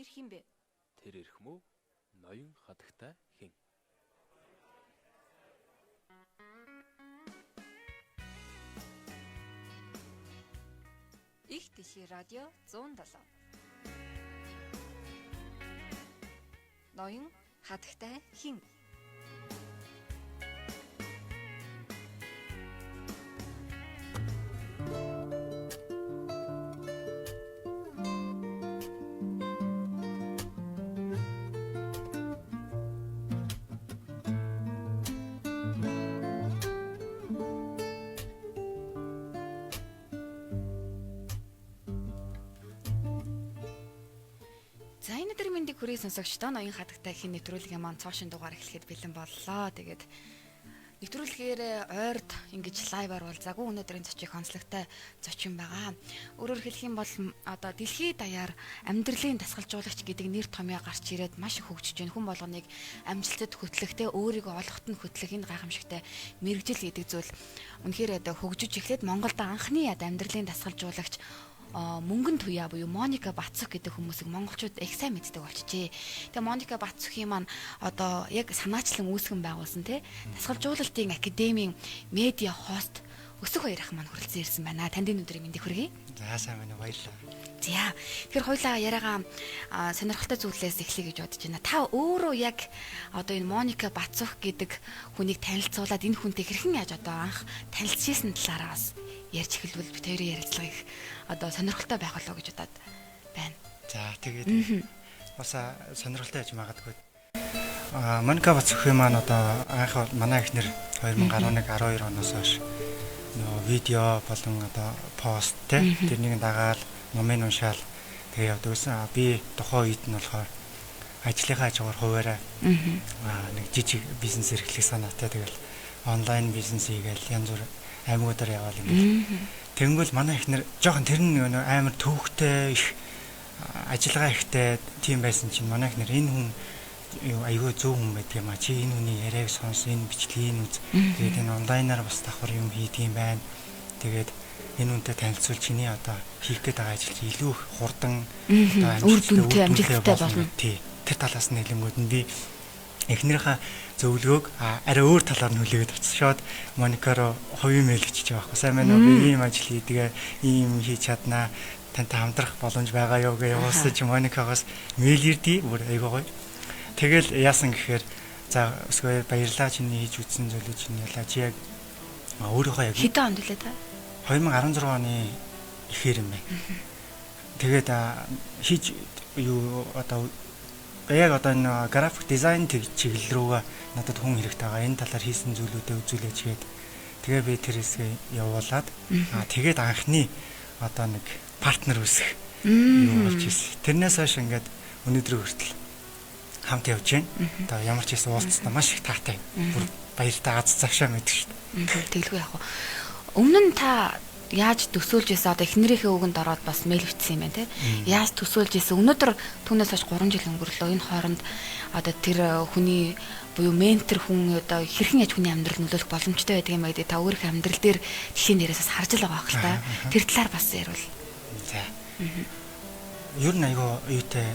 Тэр хин бэ? Тэр ирэх мүү ноён хатагтай хэн? Их дэлхийн радио 107. Ноён хатагтай хэн? За энэ өдрийн мэндийг хүрээ сонсогчдоо ноён хатагтай хэн нэвтрүүлгийн маань цоошин дугаар эхлэхэд бэлэн боллоо. Тэгээд нэвтрүүлгээр ойрд ингэж лайваар болзаагүй өнөөдрийн зочих онцлогтой зочин байгаа. Өөрөөр хэлэх юм бол одоо дэлхийд даяар амьдралын дасгалжуулагч гэдэг нэр томьёо гарч ирээд маш их хөгжиж байна. Хүн болгоныг амжилтад хөтлөхтэй өөрийгөө олоход нь хөтлөх энэ гайхамшигтай мэрэгжил гэдэг зүйл үнэхээр одоо хөгжиж эхлээд Монголд анхны амьдралын дасгалжуулагч мөнгөн туяа буюу Моника Бацөх гэдэг хүмүүсийг монголчууд их сайн мэддэг болчихжээ. Тэгээ Моника Бацөхийн маань одоо яг санаачлан үүсгэн байгуулсан тий дасгалжуулалтын академийн медиа хост өсөх баяр ах маань хүрэлцэн ирсэн байна. Танд энэ өдрийн мэндийг хүргэе. За сайн байна уу, баярлалаа. За тэгэхээр хоёлаа яриагаа сонирхолтой зүйлээс эхлэе гэж бодож байна. Та өөрөө яг одоо энэ Моника Бацөх гэдэг хүнийг танилцуулаад энэ хүнтэй хэрхэн яаж одоо анх танилцчихсан талаараа бас ярьж эхэлвэл бид хоёрын ярилцлагыг одоо сонирхолтой байх болоо гэж бодоод байна. За тэгээд бас сонирхолтой яж магадгүй. Моника Бацөхийн маань одоо анх манай эхнэр 2011-12 оноос хойш нөгөө видео болон одоо пост тэрнийг дагаал номын уншаал тэгээ явдагсан. Би тухайн үед нь болохоор ажлынхаа хажуугаар хуваараа нэг жижиг бизнес эрхлэх санаатай тэгэл онлайн бизнес хийгээл янз бүр аймагуудаар яваал юм. Тэнгүүл манай ихнэр жоохон тэр нь амар төвхтэй их ажиллагаа ихтэй тийм байсан чинь манай ихнэр энэ хүн айгүй зөв хүн байдаг юм а. Чи энэ хүний яриаг сонс, энэ бичлэгийг үз. Тэгээд энэ онлайнаар бас давхар юм хийдгийм байна. Тэгээд энэ үнтэй танилцуул чиний одоо хийх гээд байгаа ажил чи илүү их хурдан үр дүнтэй амжилттай болно. Тэр талаас нь хэлэнгүүд нь би эхнэрийнхээ зөвлөгөөг арай өөр талаар нь хүлээгээд авчихшоод Моникаро хувийн мэйл хийчих байгаа байхгүй. Сайн байна уу? Би ийм ажил хийдгээ, ийм хийж чаднаа. Тантай хамтрах боломж байгаа юу гэж явуулсан чи Моникагаас мэйл ирдий. Бүр айгаа гоё. Тэгэл яасан гэхээр за өсгөө баярлаа чиний хийж үзсэн зүйлүүд чинь ялаа чи яг өөрийнхөө яг хэдэн онд үлээ та? 2016 оны ихэр юм байна. Тэгээд хийж юу одоо яг одоо энэ график дизайн чиглэл рүүгээ надад хүн хэрэгтэй байгаа. Энэ талаар хийсэн зүйлүүдээ үзүүлээч гээд тэгээ би тэр хэсгээ явуулаад тэгээд анхны одоо нэг партнер үүсэх юм болж ирсэн. Тэрнээс хойш ингээд өнөөдөр хүртэл хамт явж байна. Одоо ямар ч хэсэг уулзсан маш их таатай. Бүр баяртай аз цаашаа мэддэг шүү дээ. Тэглгүй яг. Өмнө нь та яаж төсөөлж ийсэн одоо эхнэрийнхээ үгэнд ороод бас мэйл бичсэн юм байна те. Яаж төсөөлж ийсэн өнөөдөр түүнээс хойш 3 жил өнгөрлөө. Энэ хооронд одоо тэр хүний буюу ментор хүн одоо хэрхэн яаж хүний амьдрал нөлөөлөх боломжтой байдаг юм гэдэг та өөрийнхөө амьдрал дээр жишээ нэрээс харж л байгаа хэл та. Тэр талаар бас ярил. За. Ер нь айгаа юутай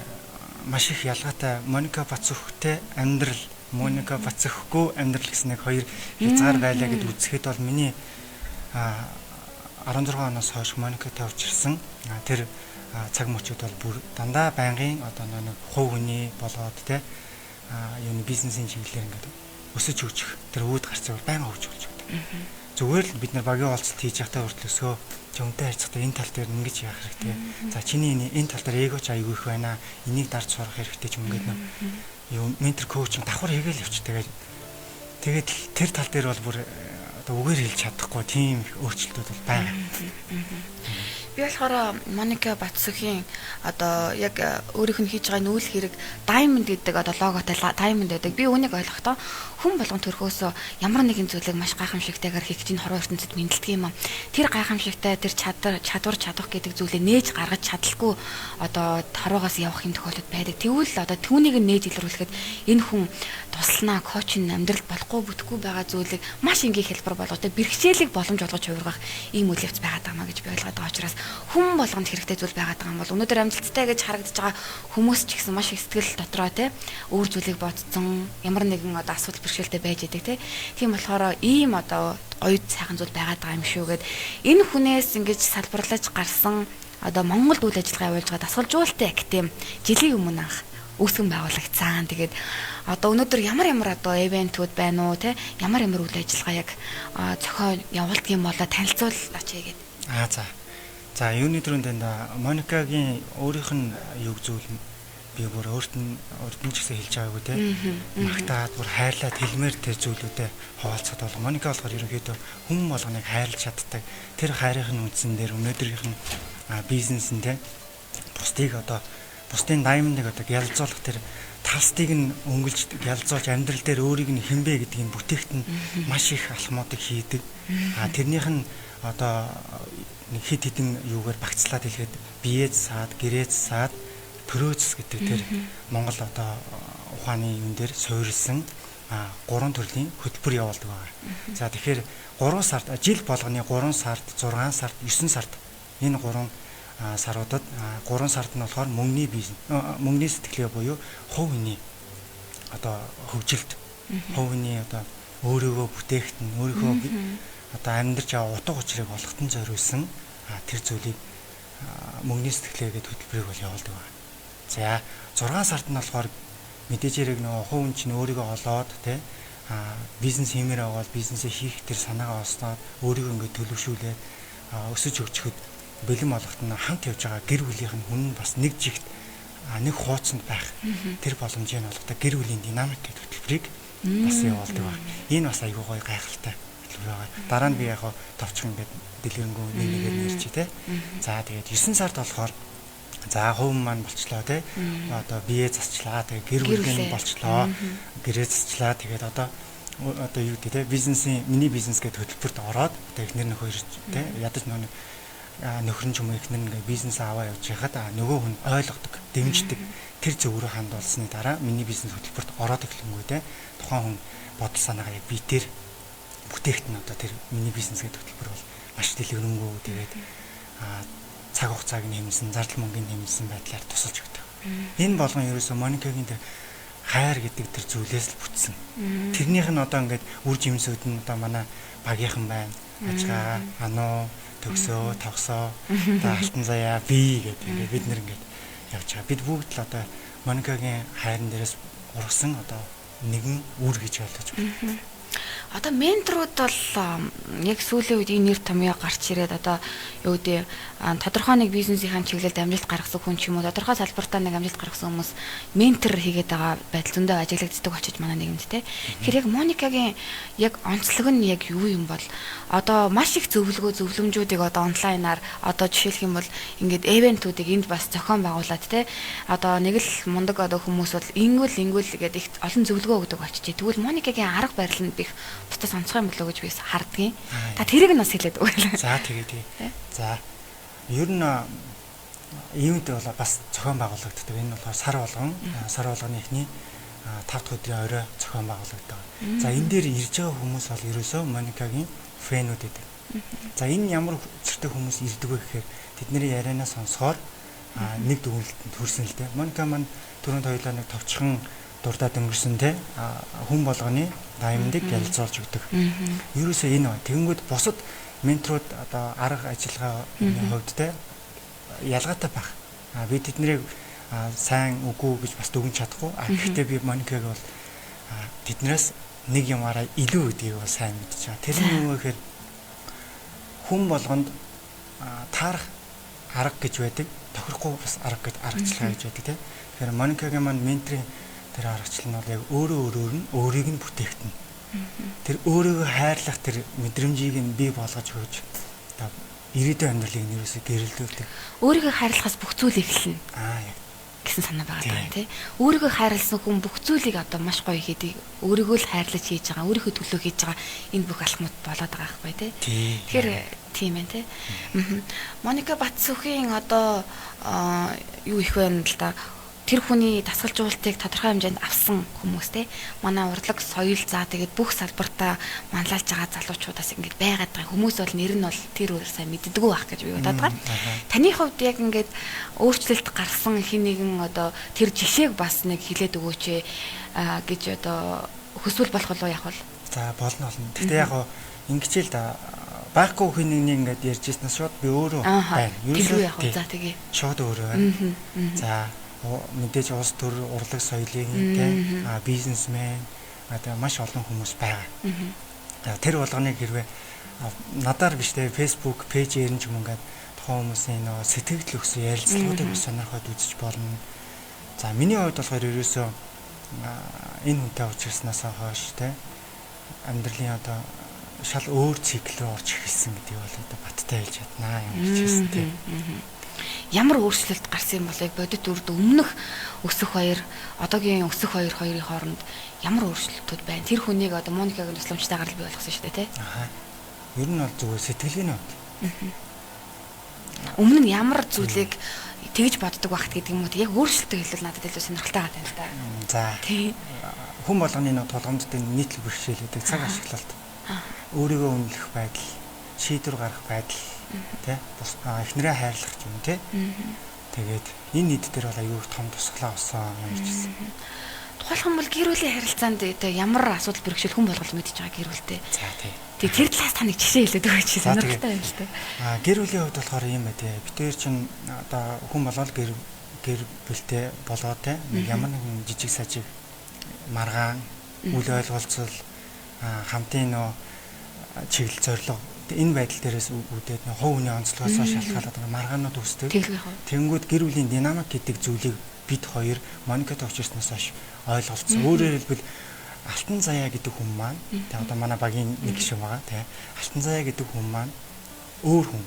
маш их ялгаатай Моника Бацөхтэй амьдрал, Моника Бацөхгүй амьдрал гэсэн нэг хоёр хязгаар байлаа гэд үзэхэд бол миний 16 оноос хойш Моникатай уулзсан. Тэр цаг мөчүүд бол бүр дандаа байнгын одоо нэг хувь хүний болоод те юу бизнесийн чиглэлээр ингээд өсөж хөгжих тэр үүд гарцаар байнга хөгжүүлж өгдөг. Зүгээр л бид нар багийн уулзалт хийж явахдаа хүртэл өсөө чөнтэй харьцахдаа энэ тал дээр ингэж яах хэрэгтэй. За чиний энэ тал дээр эгоч аягүй их байна. Энийг дарж сурах хэрэгтэй ч юм ингээд юу ментор коуч давхар хийгээл явчихдаг. Тэгээд тэр тал дээр бол бүр үгээр хэлж чадахгүй тийм өөрчлөлтүүд бол байна. Би болохоор Моника Бацөхийн одоо яг өөрийнх нь хийж байгаа нүүл хэрэг Diamond гэдэг одоо логотой Diamond байдаг. Би үүнийг ойлгохдоо хүн болгон төрхөөсөө ямар нэгэн зүйлийг маш гайхамшигтайгаар хийх чинь хорвоо ертөнцид мэдлдэг юм. Тэр гайхамшигтай тэр чадвар чадах гэдэг зүйлээ нээж гаргаж чадалгүй одоо хорвоогоос явах юм тохиолдол байдаг. Тэгвэл одоо түүнийг нээж илрүүлэхэд энэ хүн туслана, коучинг амьдрал болохгүй бүтэхгүй байгаа зүйлийг маш энгийн хэлбэр болгож тэ бэрхшээлийг боломж олгож хувиргах ийм үйл явц байгаад байгаа маа гэж би ойлгоод байгаа учраас хүн болгонд хэрэгтэй зүйл байгаад байгаа юм бол өнөөдөр амжилттай гэж харагдаж байгаа хүмүүс ч гэсэн маш их сэтгэл дотроо тэ өөр зүйлийг бодсон ямар нэгэн одоо асуудал бэрхшээлтэй байж идэг тэ тийм болохоор ийм одоо гоё сайхан зүйл байгаад байгаа юм шүү гэд энэ хүнээс ингэж салбарлаж гарсан одоо Монголд үйл ажиллагаа явуулж байгаа дасгалжуулалтын академи жилийн өмнө анх үүсгэн байгуулагдсан. Тэгээд одоо өнөөдөр ямар одоо ивентүүд байна уу те ямар үйл ажиллагаа яг зохион явуулдаг юм болоо танилцуулаач гээд. За юуны төрөнд энэ Моникагийн өөрийнх нь юг зүйл би бүр өөрт нь ч гэсэн хэлж байгаагүй те. Магтаад бүр хайрлаад хэлмээр тэр зүйлүүдэд хуваалцахад бол Моника болохоор ерөнхийдөө хүн болгоныг хайрлаж чаддаг. Тэр хайрын үндсэн дээр өнөөдрийнх нь бизнес нь те бусдын даймондыг одоо гялзуулах тэр талстыг нь өнгөлж гялзуулж амьдрал дээр өөрийг нь хинбэ гэдгийг бүтээгт нь маш их алхмуудыг хийдэг. Тэрнийх нь одоо нэг хэд хэдэн юугаар багцлаад хэлэхэд биеэд саад, гэрээд саад, төрөөцс гэдэг тэр Монгол одоо ухааны юм дээр суурилсан 3 төрлийн хөтөлбөр явуулдаг байна. За тэгэхээр 3 сард жил болгоны 3 сард, 6 сард, 9 сард энэ 3 саруудад 3 сард нь болохоор мөнгөний сэтгэлгээ буюу хувь хүний одоо хөгжилт, хувь хүний одоо өөрийгөө бүтээгт нь өөрийнхөө одоо амьдарч байгаа утга учирыг олгохтон зориулсан тэр зүйлийг мөнгөний сэтгэлгээгээд хөтөлбөрийг бол явуулдаг байна. За 6 сард нь болохоор мэдээж хэрэг нөгөө хувь хүн чинь өөрийгөө олоод тэ бизнес хиймээр байгаа бол бизнесээ хийх тэр санаагаа олсноод өөрийгөө ингээд төлөвшүүлээд өсөж хөгжихэд бэлэн болгоход нь хамт явж байгаа гэр бүлийнх нь хүн бас нэг жигт нэг хуудсанд байх тэр боломжийг олгодог гэр бүлийн динамик гэдэг хөтөлбөрийг бас явуулдаг байна. Энэ бас аюу гой гайхалтай хөтөлбөр байгаа. Дараа нь би яг товчхон ингээд дэлгэрэнгүй нэгээр нэрчээ те. За тэгээд 9 сард болохоор за хувь маань болчлоо те. Одоо бие засчлаа тэгээд гэр бүлийн болчлоо. Гэрээ засчлаа тэгээд одоо юу гэдэг те миний бизнес гэдэг хөтөлбөрт ороод тэгээд эхнэр нөхөр те ядаж нөхөр нь ч юм уу ихнэр ингээ бизнес аваа явж байхад нөгөө хүн ойлгодог, дэмждэг тэр зөвөрөө хандуулсны дараа миний бизнес хөтөлбөрт ороод эхлэнгүү те тухайн хүн бодол санаагаа яг битээр бүтээгт нь одоо тэр миний бизнес гэдэг хөтөлбөр бол маш дэлгэрэнгүй тэгээд цаг хугацааг нь хэмнэсэн, зардал мөнгөний хэмнэсэн байдлаар тусалж өгдөг. Энэ болгон ерөөсөө Моникагийн тэр хайр гэдэг тэр зүйлээс л бүтсэн. Тэрнийх нь одоо ингээд үр жимсүүд нь одоо манай багийнхан байна. Ажгаа, аноо төгсөө, тогсоо, алтан заяа, би гэдэг бид нэр ингээд явж байгаа. Бид бүгд л одоо Моникагийн хайрын дээрээс ургасан одоо нэгэн үр гэж ойлгож байна. Одоо менторууд бол яг сүүлийн үед энэ нэр томьёо гарч ирээд одоо юу гэдэг тодорхой нэг бизнесийн чиглэлд амжилт гаргасан хүн ч юм уу тодорхой салбартаа нэг амжилт гаргасан хүмүүс ментор хийгээд байгаа байдал зөндөө ажиглагддаг очиж манай нийгэмд те. Тэгэхээр яг Моникагийн яг онцлог нь яг юу юм бол одоо маш их зөвлөмжүүдийг одоо онлайнаар одоо жишээлх юм бол ингээд ивентүүдийг энд бас зохион байгуулад те. Одоо нэг л мундаг одоо хүмүүс бол ингүүл гэдэг их олон зөвлөгөө өгдөг очиж. Тэгвэл Моникагийн арга барил нь бих бусдаас онцгой юм болоо гэж би хардгийн. Та тэрийг нь бас хэлээд өгөөлэй. За тэгээд. За ер нь ивент бол бас зохион байгуулагддаг. Энэ болохоор сар болгоны эхний 5 дахь өдрийн орой зохион байгуулагддаг. За энэ дээр ирж байгаа хүмүүс бол ерөөсөө Моникагийн фэнүүд гэдэг. За энэ ямар зэрэг хүмүүс ирдэг вэ гэхээр тэдний ярианаа сонсохоор нэг дүгнэлтэнд хүрсэн л дээ. Моника маань түрүүнд хоёулаа нэг товчхон дурдаад өнгөрсөн те хүн болгоны даймондыг ялцуулж өгдөг. Ерөөсөө энэ ба тэгэнгүүт бусад менторууд одоо арга ажиллагааны хувьд те ялгаатай байх. Би тэднийг сайн үгүй гэж бас дүгнэж чадахгүй. Гэхдээ би Моникаг бол тэднээс нэг юмараа илүү гэдгийг бол сайн мэдж байгаа. Тэр нь юу гэхээр хүн болгонд таарах арга гэж байдаг. Тохирохгүй бас арга гэж аргачлага гэж байдаг те. Тэгэхээр Моникагийн маань менторын тэр аргачлал нь бол яг өөрөө нь өөрийг нь бүтээгтэн. Тэр өөрийгөө хайрлах тэр мэдрэмжийг нь бий болгож өгч одоо ирээдүйн амьдралыг нэрөөсөө гэрэлдүүлдэг. Өөрийгөө хайрлахаас бүх зүйл эхэлнэ. Яг гэсэн санаа байгаа тийм. Өөрийгөө хайрласан хүн бүх зүйлийг одоо маш гоё хийдэг. Өөрийгөө л хайрлаж хийж байгаа, өөрийнхөө төлөө хийж байгаа энэ бүх алхмууд болоод байгаа байхгүй тийм. Тэгэхээр тийм ээ тийм. Моника Батсүхийн одоо юу их байна л да. тэр хүний дасгалжуулалтыг тодорхой хэмжээнд авсан хүмүүс те манай урлаг соёл заа тэгээд бүх салбартаа манлайлж байгаа залуучуудаас ингээд байгаад байгаа хүмүүс бол нэр нь бол тэр өөр сайн мэддэггүй байх гэж би бодоод байгаа. Таны хувьд яг ингээд өөрчлөлт гарсан хин нэгэн одоо тэр жишээг бас нэг хэлээд өгөөч гэж одоо хүсвэл болох болов яах вэ? За болно. Гэхдээ яг ингэж л да байхгүй хин нэг ингээд ярьж ирснээр шууд би өөрөө байна. Юу яах вэ? За тэгээ. Шууд өөрөө байна. За мэдээж улс төр урлаг соёлын тийм бизнесмен одоо маш олон хүмүүс байгаа. Тэр болгоныг хэрвээ надаар биш те Facebook пэйж эренж юм ингээд тухайн хүмүүсийн нөө сэтгэл өгсөн ярилцлагуудыг сонирхоод үзэж болно. За миний хувьд болохоор ерөөсөө энэ хүнтэй уулзсанаас хойш те амьдралын одоо шал өөр цикл рүү орж эхэлсэн гэдгийг бол одоо баттай хэлж чаднаа юм хэлчихсэн тийм. Ямар өөрчлөлт гарсан юм болыг бодит үрд өмнөх өсөх баяр одоогийн өсөх баяр хоёрын хооронд ямар өөрчлөлтүүд байна? Тэр хүнийг одоо Моникагийн тусламжтайгаар л бий болгосон шүү дээ тий. Ер нь бол зүгээр сэтгэлгээний хувьд. Өмнө нь ямар зүйлийг тэгж боддог багт гэдэг юм уу? Яг өөрчлөлтөө хэлвэл надад илүү сонирхолтой байгаа юм л да. За. Хүн болгоны нэг толгомжтой нийтлэг бэрхшээлүүдийг цаг ашиглалт. Өөрийгөө үнэлэх байдал, шийдвэр гаргах байдал тий эхнэрээ хайрлах юм тий. Тэгээд энэ нийт дээр бол аюул том тусгалаа авсан юм хэлсэн. Тухайлх юм бол гэр бүлийн харилцаанд одоо ямар асуудал бэрхшээл хүн болгол мэдчихэж байгаа гэр бүлтэй. За тий. Тэгээд тэр талаас та нэг жишээ хэлээд өгөөч сонирхолтой юм л тий. Гэр бүлийн хувьд болохоор юм байна тий. Бид хоёр чинь одоо хүн болоод гэр бүлтэй болоод тий ямар нэгэн жижиг сажиг маргаан үл ойлголцол хамтын нөө чиглэл зорилго энэ байдал дээрээс үүдээд хувь хүний онцлогоос шалтгаалаад маргаанууд үүсдэг. Тэнгүүд гэр бүлийн динамик гэдэг зүйлийг бид хоёр Моникатай уулзсанаас хойш ойлголцсон. Өөрөөр хэлбэл Алтан Заяа гэдэг хүн маань тэгээ одоо манай багийн нэг гишүүн байгаа тэгээ Алтан Заяа гэдэг хүн маань өөр хүн.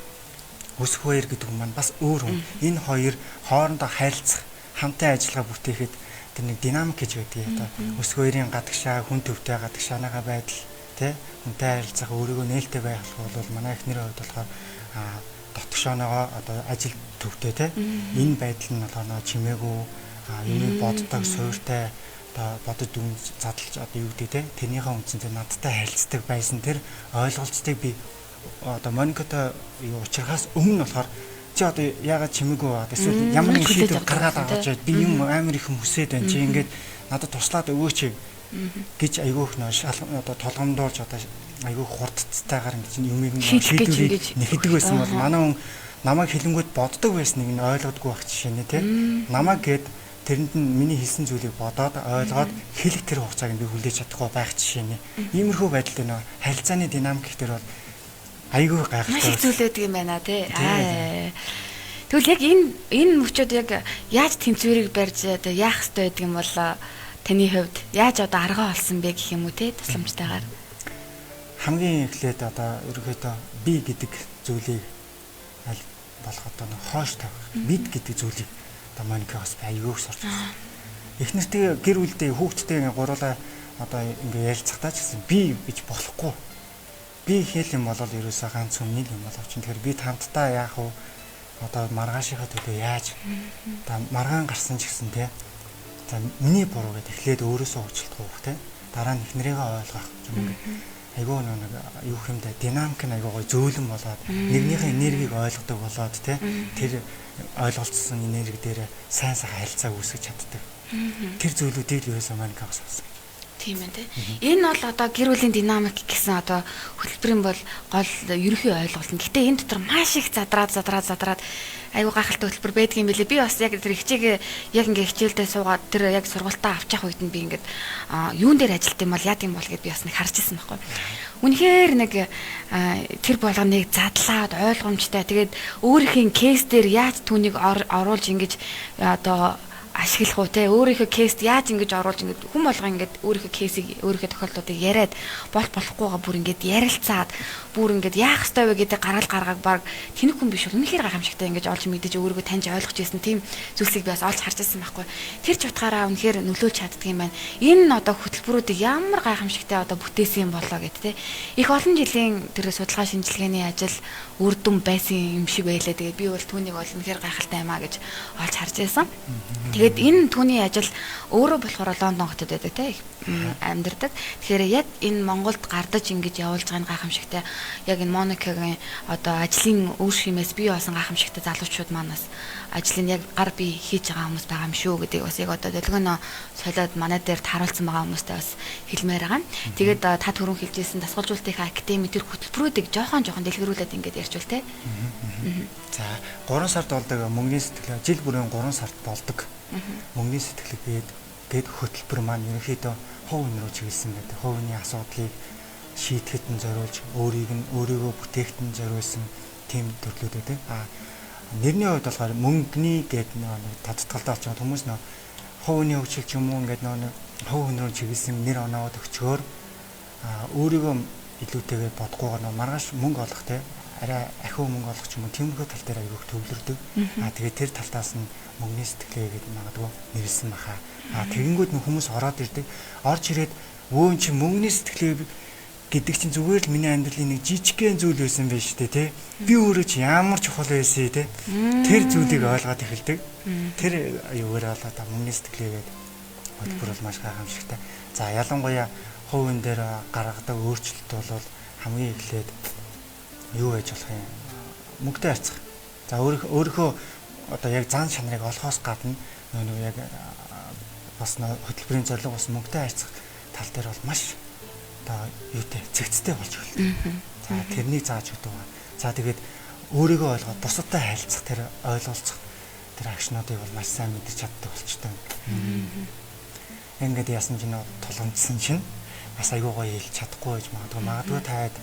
Өсөх баяр гэдэг хүн маань бас өөр хүн. Энэ хоёр хоорондоо харилцах, хамтын ажиллагаа бүтээхэд тэр нэг динамик гэж байдаг. Одоо өсөх баярын гадагшаа, хүн төвтэй гадагшааныхаа байдал тий хүнтэй харилцах өөрийгөө нээлттэй байх бол манай эхнэрийн хувьд болохоор дотгошооноогоо одоо ажил төвтэй тий энэ байдал нь болохоор чимээгүй юмыг боддог суурьтай одоо бодод дүн задлж одоо юу гэдэг тий тэрнийхээ үндсэндээ надтай харилцдаг байсан тэр ойлголцтыг би одоо Моникатай юу уучрахаас өмнө болохоор чи одоо яагаад чимээгүй байна эсвэл ямар нэг шийдвэр гаргаад байгаа ч би юм амар их хүсээд байна чи ингээд надад туслаад өгөөч гэж айгүйх нөө одоо толгомдуулж одоо айгүйх хурдцтайгаар ингэж юмыг шийдвэрийг нэхдэг байсан бол манай хүн намайг хэлэнгүүт боддог байсан нэг нь ойлгодгүй байх жишээ нэ тий намайг гээд тэрэнд нь миний хэлсэн зүйлийг бодоод ойлгоод хэлэх тэр хугацааг би хүлээж чадахгүй байх жишээ нэ иймэрхүү байдалд нөө харилцааны динамик дээр бол айгүй гайхалтай зүйлээд юм байна тий тэгвэл яг энэ мөчөд яг яаж тэнцвэрийг барьж одоо яах ёстой гэдэг юм бол таны хувьд яаж одоо аргаа олсон бэ гэх юм уу те тусламжтайгаар хамгийн эхлээд одоо ерөөхдөө би гэдэг зүйлийг аль болох одоо хоош тавих бид гэдэг зүйлийг одоо Моникаас аягүй сурч байна. Эхнэртэй гэр бүлдээ хүүхдтэй гурлаа одоо ингээ ярилцахтаа ч гэсэн би гэж болохгүй. Би хэл юм бол ерөөсөө ганц хүн юм боловч тэгэхээр бид хамтдаа яах вэ? Одоо маргаашийнхаа төлөө яаж одоо маргаан гарсан ч гэсэн те за миний буруу гэдээ эхлээд өөрөөсөө уучлалт гуйх те дараа нь эхнэрийгээ ойлгох юм ингээд айгүй нэг юу хэмдэ динамик нь айгүй зөөлөн болоод нэгнийхээ энергийг ойлгодог болоод те тэр ойлголцсон энерги дээр сайн харилцаа үүсгэж чаддаг. Тэр зүйлүүдийг ерөөсөө Моникаас авсан. Тийм ээ те. Энэ бол одоо гэр бүлийн динамик гэсэн одоо хөтөлбөрийн бол гол ерөнхий ойлголт. Гэхдээ энэ дотор маш их задраад айгуу гайхалтай хөтөлбөр байдгийн билээ. Би бас яг тэр хичээгээ яг ингээ хичээлдээ суугаад тэр яг сургалтаа авч явах үед нь би ингээд юун дээр ажилт юм бол яад юм бол гэд би бас нэг харж ирсэн байхгүй. Үнэхээр нэг тэр болгоныг задлаад ойлгомжтой. Тэгээд өөрийнхөө кейс дээр яаж түүнийг оруулж ингэж одоо ашиглах уу те өөрийнхөө кейст яаж ингэж оруулж ингэж хүн болго ингэж өөрийнхөө кейсийг өөрийнхөө тохиолдлуудыг яриад болохгүйгаа бүр ингэж ярилцаад бүр ингэж яах ёстой вэ гэдэг гаргааг баг тэнэг хүн биш бол үнэхээр гайхамшигтай ингэж олж мэдэж өөрийгөө таньж ойлгож ирсэн тийм зүйлсийг би бас олж харж ирсэн байхгүй тэр ч утгаараа үнэхээр нөлөөлж чаддаг юм байна энэ одоо хөтөлбөрүүдийг ямар гайхамшигтай одоо бүтээсэн юм болоо гэд те их олон жилийн тэр судалгаа шинжилгээний ажил үр дүн байсан юм шиг байлаа тэгээд би бол түүнийг бол үнэхээр гайхалтай юм а гэж олж харж ирсэн тэгээд Тэгээд энэ түүний ажил өөрөө болохоор Лондон хотод байдаг те амьдардаг. Тэгэхээр яг энэ Монголд гардаж ингэж явуулж байгаа гайхамшигтай яг энэ Моникагийн одоо ажлын үр шимээс бий болсон гайхамшигтай залуучууд манаас ажлын яг гар бие хийж байгаа хүмүүс байгаа юм шүү гэдэг бас яг одоо дэлгөнөө солиод манай дээр таруулсан байгаа хүмүүстэй бас хэлмээр байгаа. Тэгээд та түрүүн хэлжсэн дасгалжуулалтын академи тэр хөтөлбөрүүдийг жоохон дэлгэрүүлээд ингэж ярьчвал те. За 3 сард болдог мөнгөний сэтгэлээ жил бүрийн 3 сард болдог. Мөнгөний сэтгэлээ гээд хөтөлбөр маань ерөнхийдөө хувь хүн рүү чиглэсэн байдаг. Хувь хүний асуудлыг шийдэхэд нь зориулж өөрийгөө бүтээхэд нь зориулсан тийм төрлүүд байдаг. Нэрний хувьд болохоор мөнгөний гээд нэг тодтолтой олж байгаа хүмүүс нөө хувь хүний хөгжил ч юм уу ингээд нөө хувь хүн рүү чиглэсэн нэр оноод өгчөөр өөрийгөө илүүтэйгээр бодгоогоо нөө маргааш мөнгө олох те арай ахиу мөнгө олох ч юм уу тиймэрхүү тал дээр аяг төвлөрдөг. Тэгээд тэр талтаас нь мөнгөний сэтгэлээ гэдэг магадгүй нэрлсэн баха. Тэгэнгүүт нь хүмүүс ороод ирдэг. Орж ирээд өө чи мөнгөний сэтгэлээ гэдэг чинь зүгээр л миний амьдралын нэг жижигхэн зүйл байсан байж тээ те. Би өөрөө ч ямар чухал байсан те. Тэр зүйлийг ойлгоод эхэлдэг. Тэр юугаар болоо мөнгөний сэтгэлээ гэдэг хөтөлбөр бол маш гайхамшигтай. За ялангуяа хувийн дээр гаргадаг өөрчлөлт бол хамгийн эхлээд юу байж болох юм? Мөнгөтэй харьцах. За өөрийнхөө одоо яг зан чанарыг олохоос гадна нөгөө яг бас хөтөлбөрийн зорилго бас мөнгөтэй харьцах тал дээр бол маш одоо юутэй цэгцтэй болж эхэлдэг. За тэрнийг зааж өгдөг. За тэгээд өөрийгөө ойлгоод бусадтай харилцах тэр ойлголцох тэр акшнуудыг бол маш сайн мэдэрч чаддаг болчтой. Ингээд яасан ч нөө тулгамдсан чинь бас айгүй гоё хэлж чадахгүй байж магадгүй таад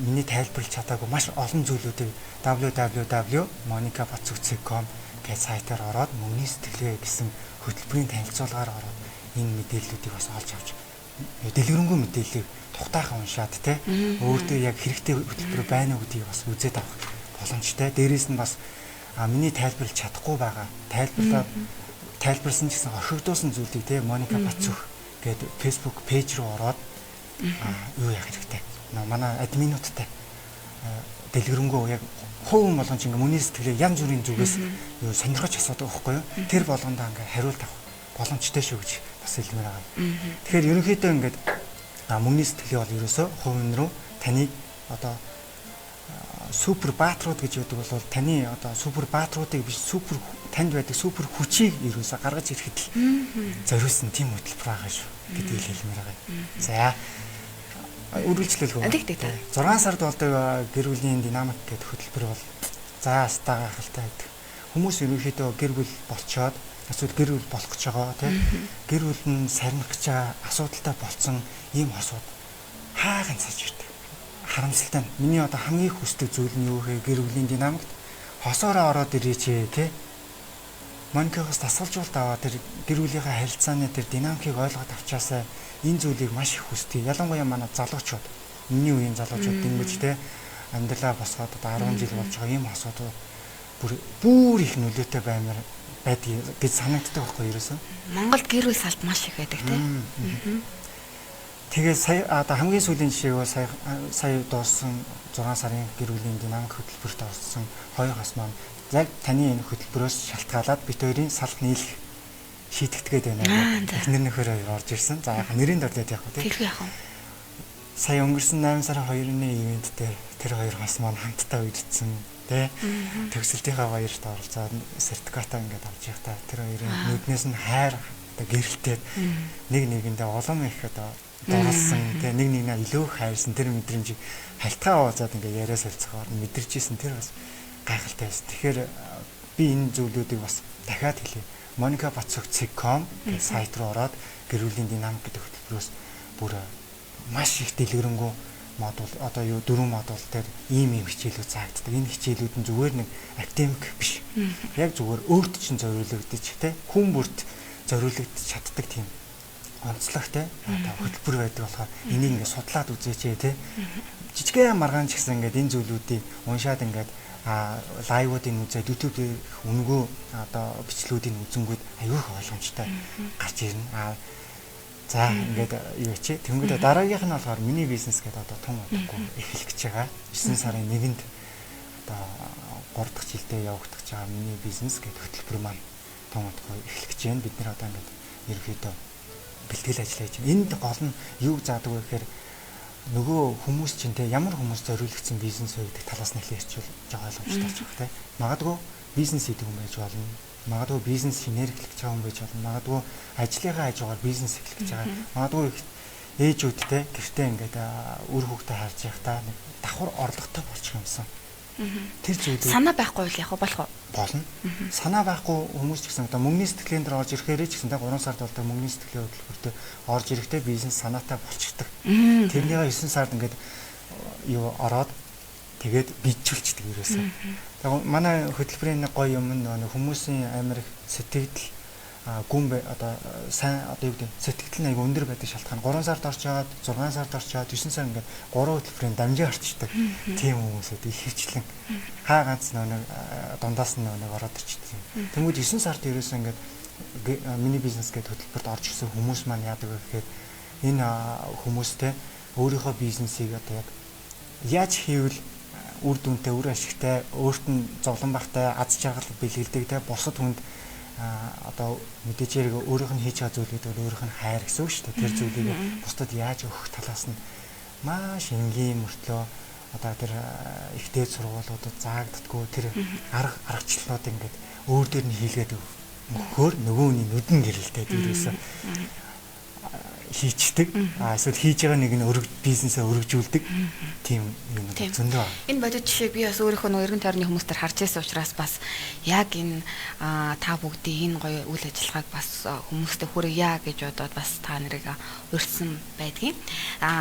миний тайлбарлаж чадаагүй маш олон зүйлүүдийг www.monicabacuk.com гэж сайтаар ороод мөнгөний сэтгэлгээ гэсэн хөтөлбөрийн танилцуулгаар ороод энэ мэдээллүүдийг бас олж авч дэлгэрэнгүй мэдээллийг тухтайхан уншаад те өөртөө яг хэрэгтэй хөтөлбөр байна уу гэдгийг бас үзээд авах боломжтой. Дээрээс нь бас миний тайлбарлаж чадахгүй байгаа тайлбарсан ч гэсэн орхигдуулсан зүйлийг те Моника Бацук гэдэг Facebook пэйж рүү ороод юу яах хэрэгтэй. Манай админуудтай дэлгэрэнгүй яг хувь болгон ч ингээ мөний сэтгэлээ янз бүрийн зүгээс юу сонирхож асуудаг байхгүй юу? Тэр болгондоо ингээ хариулт авах боломжтой шүү гэж бас хэлмээр байгаа. Тэгэхээр ерөнхийдөө ингээд мөнгөний сэтгэлээ бол ерөөсөө хувийн рүү таныг одоо супер баатрууд гэж яддаг бол таны одоо супер баатруудыг биш супер танд байдаг супер хүчийг ерөөсөө гаргаж ирэхэд л зориулсан тийм хөтөлбөр байгаа шүү гэдгийг хэлмээр байгаа. За үргэлжлүүлэх үү? 6 сард болдог гэр бүлийн динамик гэдэг хөтөлбөр бол за стаа гахалтай байдаг. Хүмүүс ерөнхийдөө гэр бүл болцоод эсвэл гэр бүл болох гэж байгаа тийм гэр бүл нь сарних гэж асуудалтай болцсон ийм хосууд хаахан цааш ирдэг. Харамсалтай нь миний одоо хамгийн хүсдэг зүйл нь юу вэ? Гэр бүлийн динамикт хосоороо ороод ирээч тийм Моникагаас дасгалжуулалт аваад тэр гэр бүлийнхээ харилцааны тэр динамикийг ойлгоод авчаасаа энэ зүйлийг маш их хүсдэг. Ялангуяа манай залуучууд, миний үеийн залуучууд дэмэж те амьдралаа босгоод одоо 10 жил болж байгаа ийм асуудал бүр их нөлөөтэй баймаар байдаг гэж санагддаг байхгүй ерөөсөн. Монголд гэр бүл салт маш их байдаг те. Тэгээ сая одоо хамгийн сүүлийн жишээ бол сая дууссан 6 сарын гэр бүлийн динамик хөтөлбөрт орсон хоёр хас маань яг таны энэ хөтөлбөрөөс шалтгаалаад бит хоёрын салх нийлэх шийдэгдгээд байна. Эхнэр нөхөр орж ирсэн. За яг нэрийн дорлоод явах үү? Тэр яах вэ? Сая өнгөрсөн 8 сарын 2-ны ивент дээр тэр хоёр хас маань хамтдаа үдцсэн тий. Төгсөлтийнхаа баярт оролцоод сертификатаа ингээд авч явахдаа тэр хоёрын нүднээс нь хайр одоо гэрэлтээд нэг нэгэндээ улам их одоо дурлсан тий нэг нэгнээ илүү хайрсан тэр мэдрэмжийг халтгаа уузаад ингээд яриа солилцохоор мэдэрч ийсэн тэр бас гайхалтай байсан. Тэгэхээр би энэ зүйлүүдийг бас дахиад хэлье. monicabacuk.com гэх сайт руу ороод гэр бүлийн динамик гэдэг хөтөлбөрөөс бүр маш их дэлгэрэнгүй модуль одоо юу 4 модуль дээр ийм хичээлүүд заагддаг. Энэ хичээлүүд нь зүгээр нэг академик биш. Яг зүгээр өөрт чинь зориулагдаж те хүн бүрт зориулагдаж чаддаг тийм онцлогтой хөтөлбөр байдаг болохоор энийг ингээд судлаад үзээч те. Жижигхэн маргаан ч гэсэн ингээд энэ зүйлүүдийг уншаад ингээд лайвуудыг үзээд YouTube дээр өнгөө одоо бичлүүдийг үзэнгүүд аюух ойлгомжтой гарч ирнэ. За ингээд юу чи тэнгүүд дараагийнх нь болохоор миний бизнес гэдэг одоо том удаагүй эхлэх гэж байгаа. 9 сарын 1-нд одоо 3 дахь жилдээ явагдах гэж байгаа миний бизнес гэдэг хөтөлбөр маань том отгой эхлэх гэж байна. Бид нэр одоо ингээд ерөөхдөө бэлтгэл ажил хийж байна. Энд гол нь юу заадаг вэ гэхээр нөгөө хүмүүс чинь те ямар хүмүүс зориулагдсан бизнес вэ гэдэг талаас нь хэлж жоо ойлгомжтой болж байгаа те. Магадгүй бизнес хийдэг хүн байж болно. Магадгүй бизнес шинээр эхлэх гэж байгаа хүн байж болно. Магадгүй ажлынхаа хажуугаар бизнес эхлэх гэж байгаа. Магадгүй ээжүүдтэй гэртээ ингээд үр хүүхдээ харж явахдаа нэг давхар орлоготой болчих юмсан. Тэр зүйлүүд санаа байхгүй л яг болох уу? Болно. Санаа байхгүй хүмүүс ч гэсэн одоо мөнгөний сэтгэлийн дээр орж ирэхээр ч гэсэн 3 сард болдог мөнгөний сэтгэлийн хөтөлбөртөө орж ирэхдээ бизнес санаатай болчихдог. Тэрнийгээ 9 сард ингээд юу ороод тэгээд бидчүүлчихдэг ерөөсөө. Тэгээд манай хөтөлбөрийн нэг гоё юм нь хүмүүсийн амар их сэтгэл гүн одоо сайн одоо юу гэдэг сэтгэл нь аяга өндөр байдаг шалтгаан 3 сард орч яваад 6 сард орч яваад 9 сар ингээд 3 хөтөлбөрийн дамжин орчдөг. Тийм хүмүүсүүд их хвчлэн хаа ганц нэг дундаас нь нэг ороод ирчихдэг. Тэнгүүд 9 сард ерөөсөө ингээд миний бизнес гэдэг хөтөлбөрт орж ирсэн хүмүүс маань яадаг вэ гэхээр энэ хүмүүстэй өөрийнхөө бизнесийг одоо яг яаж хийвэл үр дүнтэй, үр ашигтай, өөрт нь зовлон багтай, аз жаргал бэлгэлдэг те бусад хүнд одоо мэдээж хэрэг өөрийнх нь хийж байгаа зүйлүүд бол өөрийнх нь хайр гэсэн үг шүү дээ. Тэр зүйлийг бусдад яаж өгөх талаас нь маш энгийн мөртлөө одоо тэр ихтэй сургуулиудад заагддаггүй тэр аргачлалууд ингээд өөр дээр нь хийлгээд өгөхөөр нөгөөний нүдэн гэрэлтэй дээрээс хийчдэг. Эсвэл хийж байгаа нэг нь бизнесээ өргөжүүлдэг. Тийм юм зөндөө. Энэ бодит жишээ би бас өөрийнхөө нөгөө эргэн тойрны хүмүүстээр харж байсан учраас бас яг энэ та бүгдийн энэ гоё үйл ажиллагааг бас хүмүүстээ хүргье гэж бодоод бас та нарыг урьдсан байдгийн.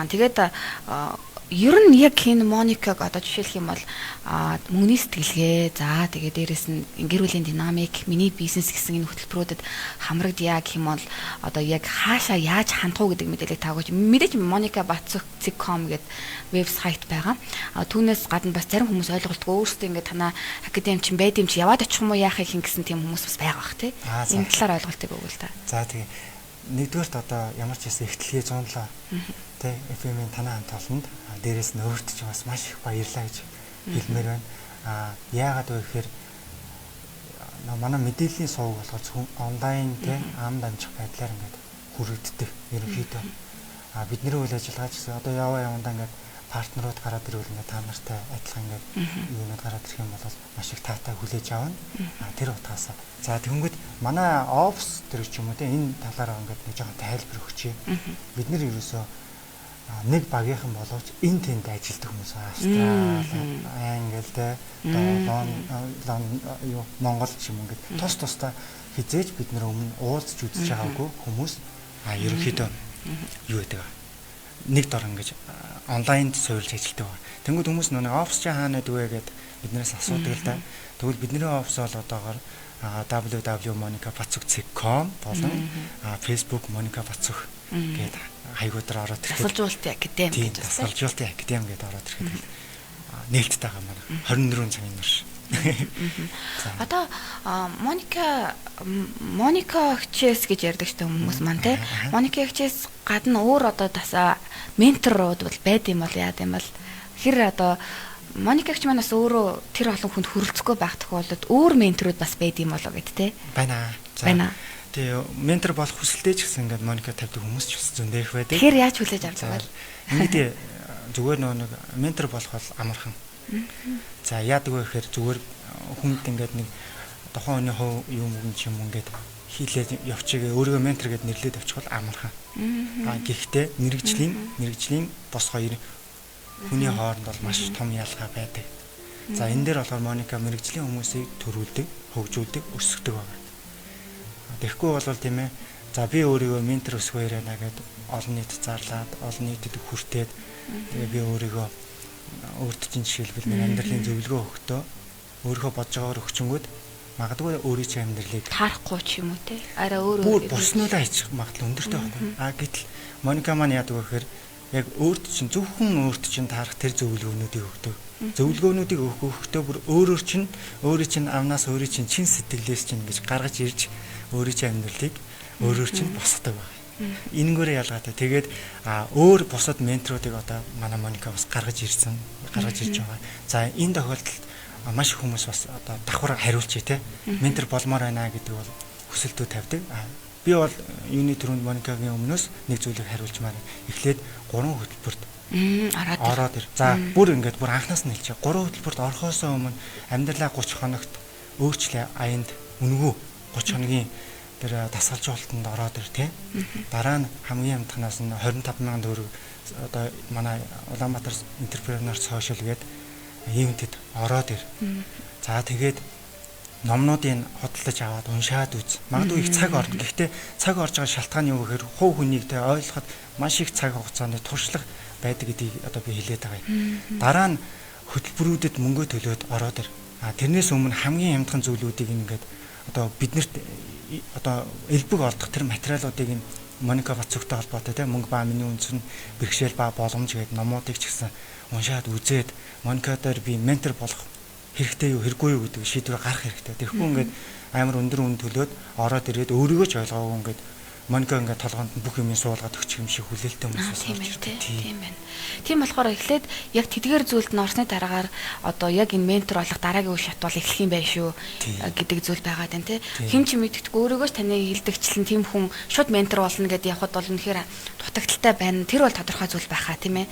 Тэгээд ер нь яг энэ Моникаг одоо жишээлх юм бол мөнгөний сэтгэлгээ за тэгээд дээрэс нь гэр бүлийн динамик миний бизнес гэсэн энэ хөтөлбөрүүдэд хамрагдъя гэх юм бол одоо яг хаашаа яаж хандах уу гэдэг мэдээлэл таагуулж мэдээж monica.com гэдэг вебсайт байгаа. Түүнээс гадна бас зарим хүмүүс ойлголтгүй өөрсдөө ингээд танаа академич байд юм чи яваад очих юм уу яах юм гэсэн тийм хүмүүс бас байгаа бах тий. Энэ талаар ойлголтыг өгвөл та. За тэгээ нэгдүгээрт одоо ямар ч хэсэг ихтлгээ 100 тэ FM-ийн танаа хамт олонд дээрээс нь өөрт ч бас маш их баярлаа гэж хэлмээр байна. Яагаад вэ гэхээр манай мэдээллийн сувг болохоор онлайн тэ ам дамжих байдлаар ингээд хүрэгддэг ерөнхийдөө. Бидний үйл ажиллагаа ч гэсэн одоо явандаа ингээд партнерууд гараад ирвэл ингээд та нартай адилхан ингээд юунууд гараад ирэх юм бол маш их таатай хүлээж авна. Тэр утгаас за тэгэнгүүт манай офс тэр ч юм уу тэ энэ талаараа ингээд нэг жоохон тайлбар өгчээ. Бид нэр ерөөсөө нэг багийнхан боловч энэ тэнд ажилладаг хүмүүс Австрали, Англи тэ Монгол ч юм ингээд тус тустай хизээж бид нэр өмнө уулзч үзэж байгаагүй хүмүүс ерөнхийдөө юу гэдэг нэг дор ингэж онлайнд суурилж ажилладаг байна. Тэнгүүд хүмүүс нөгөө офс чи хаана байдаг вэ гэд биднээс асуудаг л да. Тэгвэл бидний офс бол одоогоор www.monica.com болон Facebook Monica Бацух гээд хаягуудаар ороод ирэхэд Дасгалжуулалтын академи гэж байна. Дасгалжуулалтын академи гээд ороод ирэхэд нээлттэй байгаа маань 24 цагийн турш. Одоо Моника хчээс гэж ярьдаг ч хүмүүс маань те. Моника хчээс гадна өөр одоо тасаа менторууд бол байд юм бол яад юм бол хэр одоо Моника хч манаас өөрөө тэр олон хүнд хүрэлцэхгүй байх тохиолдолд өөр менторууд бас байд юм болоо гэд те. Байна. Байна. Тэгээ ментор болох хүсэлтэй ч гэсэн ингээд Моника тавьдаг хүмүүс ч бас зөндөө их байдаг. Тэгэхээр яаж хүлээж авч байгаа вэ? Ингээд зүгээр нэг ментор болох бол амархан. За яадаг вэ гэхээр зүгээр хүнд ингээд нэг тухайн хүний хов юм юм ингээд хийлээд явчихъя өөрийгөө ментор гэдээ нэрлээд авчих бол амархан. Гэхдээ мэрэгжлийн бос хоёр хүний хооронд бол маш том ялгаа байдаг. За энэ дээр болохоор Моника мэрэгжлийн хүмүүсийг төрүүлдэг, хөгжүүлдэг, өсгөдөг байна. Тэгэхгүй бол тийм ээ. За би өөрийгөө ментор өсгөө ярина гэдэг олон нийт зарлаад, олон нийтэд хүртээд би өөрийгөө өөрт чинь жишээлбэл нэг амьдралын зөвлөгөө өгөхдөө өөрийнхөө бодож байгаагаар өгчөнгүүд магадгүй өөрийн чинь амьдралыг таарахгүй ч юм уу те. Арай өөр бүр боснуудаа хийчих магадлал өндөртэй байхгүй. Гэтэл Моника маань яадаг вэ гэхээр яг өөрт чинь зөвхөн өөрт чинь таарах тэр зөвлөгөөнүүдийг өгдөг. Зөвлөгөөнүүдийг өгөхдөө бүр өөрөөр чинь амнаас өөрийн чинь чин сэтгэлээс чинь гэж гаргаж ирж өөрийн чинь амьдралыг өөрөөр чинь босгодог байна. Энэнгээрээ ялгаатай. Тэгээд өөр бусад менторуудыг одоо манай Моника бас гаргаж ирж байгаа. За энэ тохиолдолд маш их хүмүүс бас одоо давхар хариулчих те. Ментор болмоор байна гэдэг бол хүсэлтүүд тавьдаг. Би бол юуны түрүүнд Моникагийн өмнөөс нэг зүйлийг хариулчмаар эхлээд 3 хөтөлбөрт ороод ир. За бүр ингээд бүр анхнаас нь хэлчихэ. 3 хөтөлбөрт орохоос өмнө амьдралаа 30 хоногт өөрчлөө аянд үнгүү 30 хоногийн тэр дасгалжуулалтанд ороод ир тий. Дараа нь хамгийн амтнаас нь 25,000 төгрөг одоо манай Улаанбаатар Entrepreneur Social гэдэг ивентэд ороод ир. За тэгээд номнуудыг хөдөлж аваад уншаад үз. Магадгүй их цаг орно. Гэхдээ цаг орж байгаа шалтгаан юу гэхээр хувь хүнийг тэ ойлгоход маш их цаг хугацааны туршлага байдаг гэдгийг одоо би хэлээд байгаа юм. Дараа нь хөтөлбөрүүдэд мөнгө төлөөд ороод ир. Тэрнээс өмнө хамгийн хямдхан зүйлүүдийг ингээд одоо биднэрт одоо элбэг олдох тэр материалуудыг Моника Бацүгтэй холбоотой тийм мөнгө ба миний үндэс нь бэрхшээл ба боломж гэдэг номуудыг ч гэсэн уншаад үзээд Моникатаар би ментор болох хэрэгтэй юу хэрэггүй юу гэдэг шийдвэр гаргах хэрэгтэй. Тэрхүү ингээд амар өндөр үн төлөөд ороод ирээд өөрийгөө ч ойлгоогүй ингээд Моника ингээд толгоонд бүх юм суулгаад өгчих юм шиг хүлээлттэй хүмүүс байна. Тийм байна. Тийм болохоор эхлээд яг тэдгээр зүйлд нь орсны дараагаар одоо яг энэ ментор болох дараагийн үе шат бол эхлэх юм байна шүү гэдэг зүйл байгаад байна тий. Хэн ч мэддэггүй өөрийгөө ч таны хилдэгчлэн тийм хүн шууд ментор болно гэдээ явхад бол үнэхээр дутагдaltaй байна. Тэр бол тодорхой зүйл байхаа тийм ээ.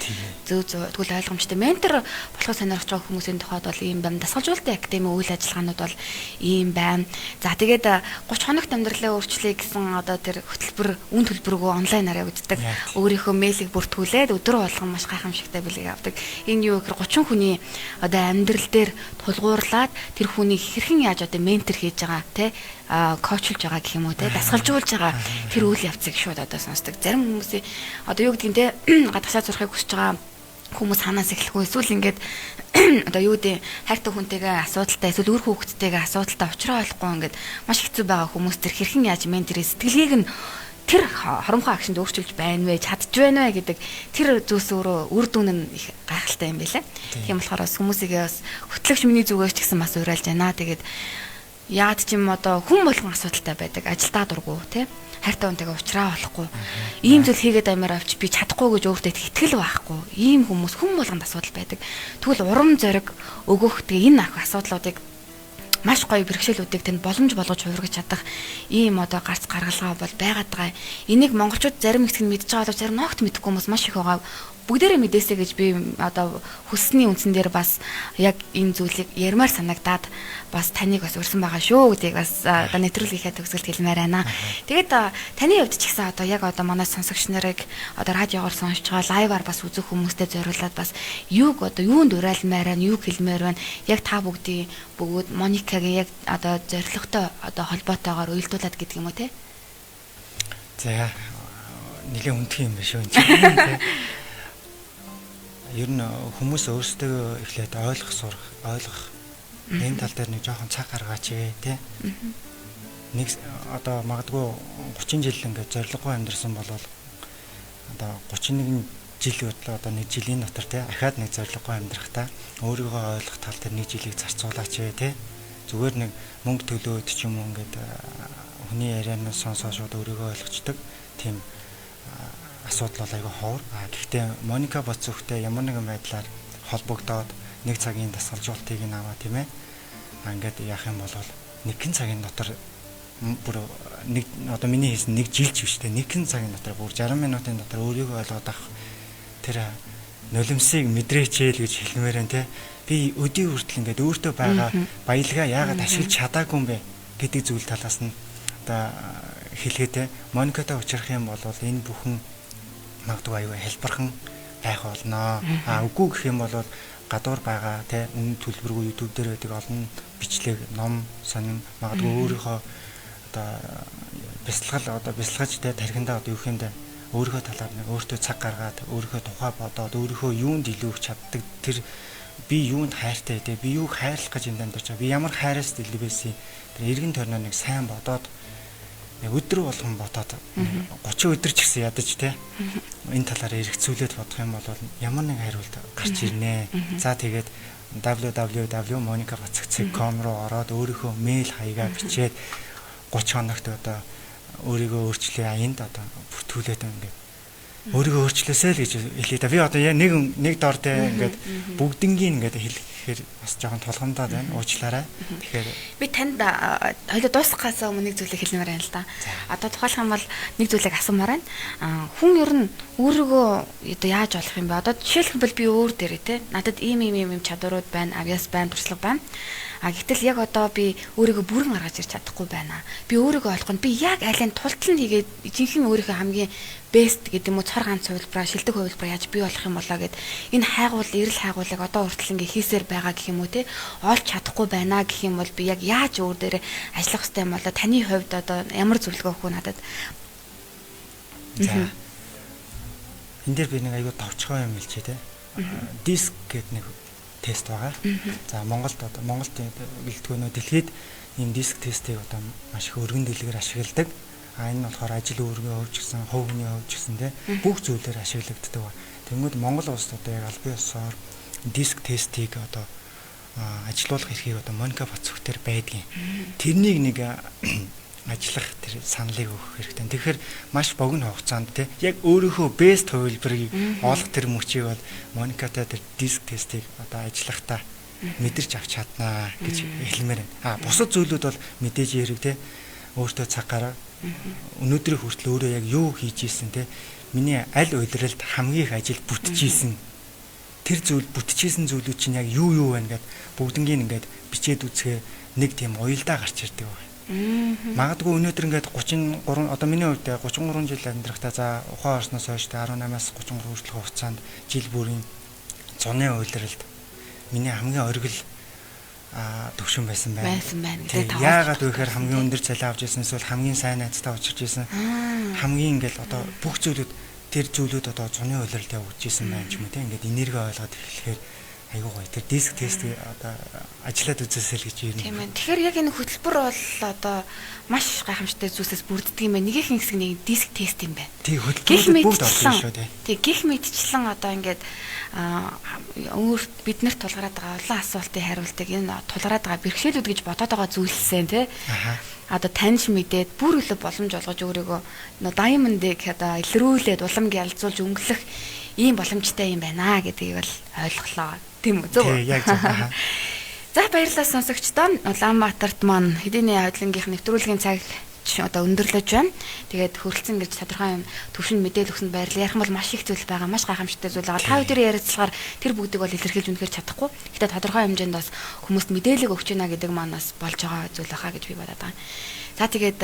Зөв тэгвэл ойлгомжтой. Ментор болохоо сонирхож байгаа хүмүүсийн тухайд бол ийм байна. Дасгалжуулалтын академийн үйл ажиллагаанууд бол ийм байна. За тэгээд 30 хоногт амьдралаа өөрчлөе гэсэн одоо тэр хөтөлбөр үн төлбөргөө онлайнаар явагддаг. Өөрийнхөө мэйлийг бүртгүүлээд өдөр болгон маш гайхамшигтай билег авдаг. Энэ юу гэхээр 30 хүний одоо амьдрал дээр тулгуурлаад тэр хүнийг хэрхэн яаж одоо ментор хийж байгаа те коучлж байгаа гэх юм уу те дасгалжуулж байгаа тэр үйл явцыг шууд одоо сонсдог. Зарим хүмүүсийн одоо юу гэдгийг те гадагшаа зурхыг хүсэж байгаа хүмүүс ханаас эхлэхгүй эсвэл ингээд одоо юу гэдэг хайртай хүнтэйгээ асуудалтай эсвэл үр хүүхэдтэйгээ асуудалтай уулзраа болохгүй ингээд маш хэцүү байгаа хүмүүс тэр хэрхэн яаж менторийн сэтгэлгээг нь тэр хоромхоо агшинд өөрчилж байна вэ чадж байна вэ гэдэг тэр зүйлс өөрөө үр дүн нь их гайхалтай юм байлаа. Тийм болохоор бас хүмүүсийгээ бас хөтлөгч миний зүгээс ч гэсэн бас уриалж байна. Тэгээд яад ч юм одоо хүн болгон асуудалтай байдаг. Ажилдаа дургу тий хайртай хүнтэйгээ уулзраа болохгүй. Ийм зүйл хийгээд амиар авч би чадахгүй гэж өөртөө итгэл байхгүй. Ийм хүмүүс хүн болгонд асуудал байдаг. Тэгвэл урам зориг өгөх тэгээ энэ асуудлуудыг маш гоё бэрхшээлүүдийг тэнд боломж болгож хувиргаж чадах ийм одоо гарц гаргалгаа бол байгаад байгаа. Энийг монголчууд зарим хэсэг нь мэдж байгаа бол зарим ногт мэдэхгүй хүмүүс маш их байгаа. Бүгдээрээ мэдээсэй гэж би одоо хүссний үндсэн дээр бас яг энэ зүйлийг ярмаар санагдаад бас таныг бас урьсан байгаа шүү гэдгийг бас одоо нэвтрүүлгийнхаа төгсгөлд хэлмээр байна. Тэгээд таны хувьд ч гэсэн одоо яг одоо манай сонсогч нарыг одоо радиогоор сонсож байгаа лайваар бас үзэх хүмүүстэй зориулаад бас юуг одоо юунд уриалмаар байна, юуг хэлмээр байна. Яг та бүгдийн бөгөөд Моникагийн яг одоо зорилготой одоо холбоотойгоор уялдуулад гэдэг юм уу те? За нэлээд үнэтэй юм байна шүү. Ер нь хүмүүс өөрсдөө эхлээд ойлгох энэ тал дээр нэг жоохон цаг гаргаач тий. Нэг одоо магадгүй 30 жил ингээд зориггүй амьдэрсэн бол одоо 31 жил бодлоо одоо нэг жилийн дотор тий ахаад нэг зориггүй амьдрахтаа өөрийгөө ойлгох тал дээр нэг жилийг зарцуулаач тий. Зүгээр нэг мөнгө төлөөд ч юм уу ингээд хүний ярианаас сонсоод шууд өөрийгөө ойлгочдөг тийм асуудал бол айгүй ховор. Гэхдээ Моника Бацүгтэй ямар нэгэн байдлаар холбогдоод нэг цагийн дасгалжуулалтыг нь аваа тийм ээ. Ингээд яах юм бол нэгэн цагийн дотор бүр нэг одоо миний хэлсэн нэг жил ч биш те нэгэн цагийн дотор бүр 60 минутын дотор өөрийгөө ойлгоод авах тэр нулимсыг мэдрээчээл гэж хэлмээр энэ те. Би өдий хүртэл ингээд өөртөө байгаа баялгаа яагаад ашиглаж чадаагүй юм бэ гэдэг зүйл талаас нь одоо хэлгээд Моникатай уулзах юм бол энэ бүхэн магадгүй аюу хэлбэрхэн байх болно. Үгүй гэх юм бол гадуур байгаа тий үнэ төлбөргүй YouTube дээр байдаг олон бичлэг, ном, сонин магадгүй өөрийнхөө одоо бясалгаж тий тархиндаа одоо юу хийндэ өөрийнхөө талаар нэг өөртөө цаг гаргаад өөрийнхөө тухай бодоод өөрийнхөө юунд илүү их чаддаг тэр би юунд хайртай тий би юуг хайрлах гэж энэ амьдарч байгаа. Би ямар хайраас дэлбэсэн тэр эргэн тойрноо нэг сайн бодоод өдөр болгон бодоод 30 өдөр ч гэсэн ядаж те энэ талаар эргэцүүлээд бодох юм бол ямар нэг хариулт гарч ирнэ. За тэгээд www.monikabatsuk.com руу ороод өөрийнхөө мэйл хаягаа бичээд 30 хоногт одоо өөрийгөө өөрчлөе аянд одоо бүртгүүлээд ингээд өөрийгөө өөрчлөөсэй л гэж хэлээ да. Би одоо яг нэг дортой ингээд бүгднгийн ингээд хэлэхээр бас жоохон толгомдоод байна. Уучлаарай. Тэгэхээр би танд хоёул дуусгахаас өмнө нэг зүйлийг хэлмээр байна л да. Одоо тухайлх юм бол нэг зүйлийг асуумаар байна. Хүн ер нь өөрийгөө одоо яаж болох юм бэ? Одоо жишээлбэл би өөр дээрээ те надад ийм чадварууд байна, авьяас байна, туршлага байна. Гэтэл яг одоо би өөрийгөө бүрэн гаргаж ирч чадахгүй байна. Би өөрийгөө олох нь би яг алийг тултал нь хийгээд жинхэнэ өөрийнхөө хамгийн бест гэдэг юм уу цар ганц хувилбараа шилдэг хувилбараа яаж бий болох юм болоо гэд энэ хайгуул эрэл хайгуулыг одоо хүртэл ингээ хийсээр байгаа гэх юм уу те олж чадахгүй байна гэх юм бол би яг яаж өөр дээрээ ажиллах хэрэгтэй юм болоо таны хувьд одоо ямар зөвлөгөө өгөх вэ надад? За. Энд дээр би нэг аюу товчхон юм хэлчихэ те. Диск гэдэг нэг тест байгаа. За Монголд бэлтгөөнөө дэлхийд энэ диск тестийг одоо маш их өргөн дэлгэр ашигладаг. Энэ нь болохоор ажил үүргээ хөгжсөн, хувь хүний хөгжсөн те бүх зүйлээр ашиглагддаг ба. Тэнгүүд Монгол улсад одоо яг албан ёсоор диск тестийг одоо ажилуулах эрхийг одоо Моника Бацүх төр байдгийн. Тэрнийг нэг ажиллах тэр саналыг өгөх хэрэгтэй. Тэгэхээр маш богино хугацаанд те яг өөрийнхөө бест хувилбарыг олох тэр мөчийг бол Моникатай тэр диск тестийг одоо ажиллахтаа мэдэрч авч чаднаа гэж хэлмээр байна. Бусад зүйлүүд бол мэдээж хэрэг те өөртөө цаг гараа өнөөдрийн хүртэл өөрөө яг юу хийж ийсэн те миний аль удиралд хамгийн их ажил бүтчихсэн тэр зүйл бүтчихсэн зүйлүүд чинь яг юу байна гэд бүгднгийн ингээд бичээд үзэхээр нэг тийм уялдаа гарч ирдэг байна. Магадгүй өнөөдөр ингээд 33 одоо миний хувьд 33 жил амьдрахтаа за ухаан орсноос хойш 18-аас 33 хүртэлх хугацаанд жил бүрийн зуны удиралд миний хамгийн оргил төвшин байсан байна. Яагаад вэ гэхээр хамгийн өндөр цалин авч ирсэн эсвэл хамгийн сайн найзтай уулзч ирсэн. Хамгийн ингээл одоо бүх зүйлүүд тэр зүйлүүд одоо зуны удиралд явуулж ирсэн байна ч юм уу тийм ингээд энерги ойлгоод эхлэхээр айгуу гоё. Тэр диск тест одоо ажиллаад үзээсэй л гэж юм. Тийм ээ. Тэгэхээр яг энэ хөтөлбөр бол одоо маш гайхамшигтай зүйлсээс бүрддэг юм байна. Нэгийнх хэсэг нэг диск тест юм байна. Тийм хөтөлбөрүүд бүгд орсон шүү дээ. Тийм гих мэдчлэн одоо ингээд өөр биднэрт тулгараад байгаа олон асуултыг хариулдаг энэ тулгараад байгаа бэрхшээлүүд гэж бодоод байгаа зүйлсээ тий. Одоо таньж мэдээд бүр илүү боломж олгож өөрийгөө diamond-ыг одоо илрүүлээд улам гялзуулж өнгөлөх ийм боломжтой юм байна гэдгийг бол ойлголоо. Тийм үү? Зөв. Яг зөв. За баярлалаа сонсогчдоо. Улаанбаатарт маань хэдийний хөдөлгөөнийх нэвтрүүлгийн цаг одоо өндөрлөж байна. Тэгээд хөрөлцөн гэж тодорхой юм төвшин мэдээлэл өгсөнд баярлалаа. Ярих бол маш их зүйл байгаа, маш гайхамшигтай зүйл байгаа. Та бүдэрийн ярилцлагаар тэр бүгдийг бол илэрхийлж үнэхээр чадахгүй. Гэхдээ тодорхой хэмжээнд бас хүмүүст мэдээлэл өгч байна гэдэг маань бас болж байгаа зүйл байхаа гэж би бодоод байгаа. За тэгээд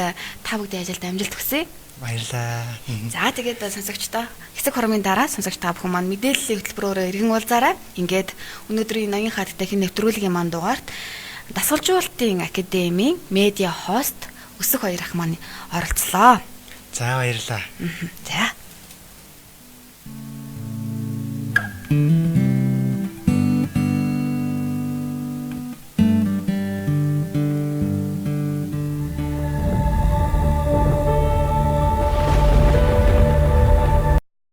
та бүгдийн ажилд амжилт хүсье. Баярлалаа. За тэгээд сонсогчдоо хэсэг хоромын дараа сонсогч та бүхэн маань мэдээллийн хөтөлбөрөөр иргэн уулзаарай. Ингээд өнөөдрийн ноён хаттай хин нэвтрүүлгийн маань дугаарт дасгалжуулалтын академийн медиа хост Өсөх хоёр ах маань оролцлоо. За баярлалаа. За.